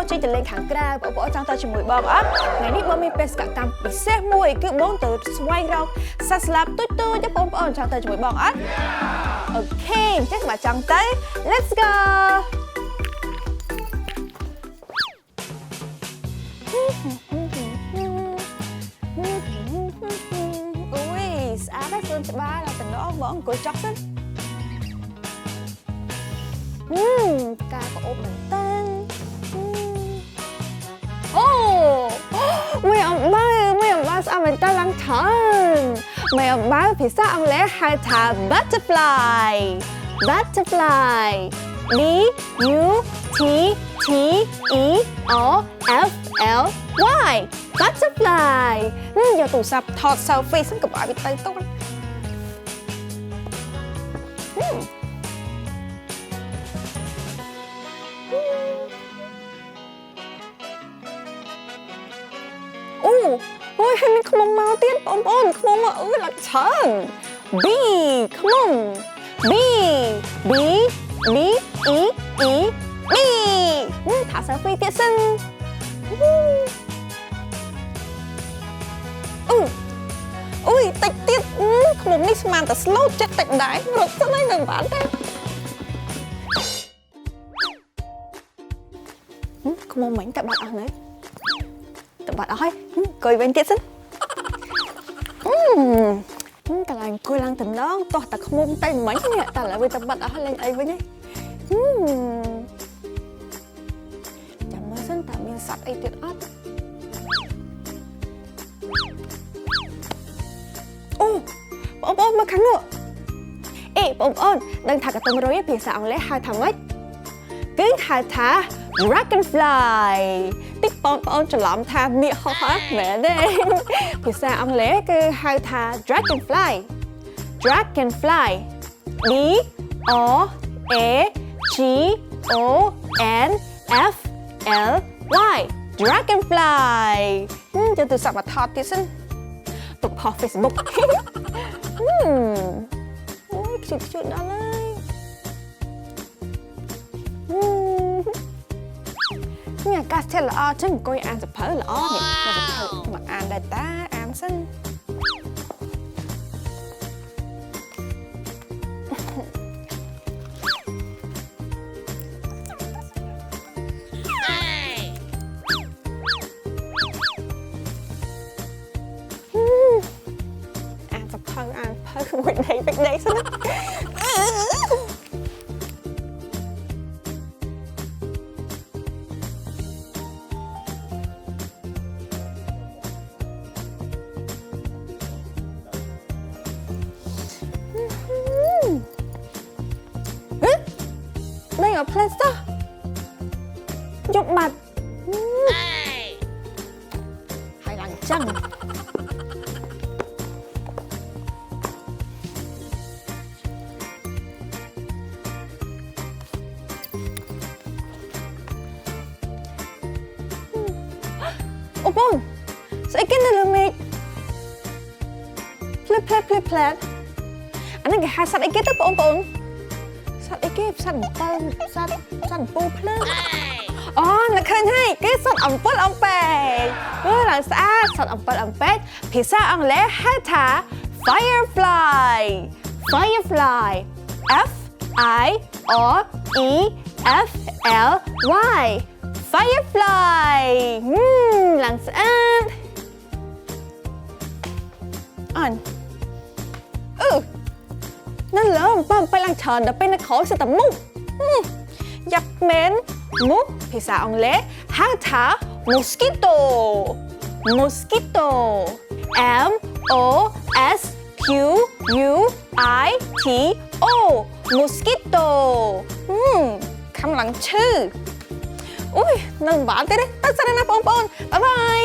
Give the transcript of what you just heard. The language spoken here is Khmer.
ចេញទៅលេងខាងក្រៅបងប្អូនចង់ទៅជាមួយបងអត់ថ្ងៃនេះបងមានបេសកកម្មពិសេសមួយគឺបងទៅស្វែងរកសត្វស្លាបទូចៗបងប្អូនចង់ទៅជាមួយបងអត់អូខេអញ្ចឹងបើចង់ទៅ let's go អូយស្អាតហើយសួនច្បារដល់តំណបងអង្គុយចុះសិនការក៏អូបមែនតើអូមួយអំបៅស្អាតមែនតើឡើងឆើមួយអំបៅភាសាអង់គ្លេសហៅថា butterfly B U T T E R F L Y butterfly យកទូរស័ព្ទថត selfie សិនកុំឲ្យវាទៅតូនអូយហើយមានខ្មុំមកទៀតបងប្អូនខ្មុំមកឡើងច្រើន B ខ្មុំ B Eថា selfie ទៀតសិនអូយតិចទៀតខ្មុំនេះស្មានតែ slow ចិត្តតិចដែររត់ទៅនឹងបានទេខ្មុំមិញតែបាត់អស់នៅតែបាត់អស់ហើយកុយវិញទៀតសិនកន្លែងអង្គុយឡើងតំណងតោះតែខ្មុំតែមិញនេះតែឥឡូវវាទៅបាត់អស់លេងអីវិញហីចាំមើលសិនតើមានសត្វអីទៀតអត់អូបងប្អូនមើលខាងនោះអេបងប្អូនដឹងថាកាតុងរុយភាសាអង់គ្លេសហៅថាម៉េចគឺហៅថា dragonfly តិចបងប្អូនច្រឡំថាមៀកហោះមែនទេភាសាអង់គ្លេគឺហៅថា dragonfly D R A G O N F L Y dragonfly ចូលទូរស័ព្ទមកថតទៀតសិនទុកផុស Facebook អូយខ្ជិលដល់ហើយនេះអាកាសធាតុល្អចឹងអង្គុយអានសភៅល្អនេះសភៅមកអានដែរតាអានសិនអានសភៅមួយដេកពេកដេកសិនផ្លែសោះយកបាត់ហើយឡើងចឹងអូបងស្អីគេនៅលើមេឃផ្លែអានេះគេហៅសត្វអីគេទៅបងប្អូនសត្វអីគេសត្វអំពិលសត្វអំពូលភ្លើងអូនឹកឃើញហើយគេសត្វអំពិលអំពែកឡើងស្អាតសត្វអំពិលអំពែកភាសាអង់គ្លេសហៅថា firefly F I R E F L Y firefly ឡើងស្អាតអាននៅលើអំពើឡើងច្រើនដល់ពេលនៅក្រោយសិតតែមុខយ៉ាប់មែនមុខភាសាអង់គ្លេសហៅថា mosquito M O S Q U I T O mosquito ខំឡើងឈឺអូយនៅបានទេទៅសិនណាបងប្អូនបាយបាយ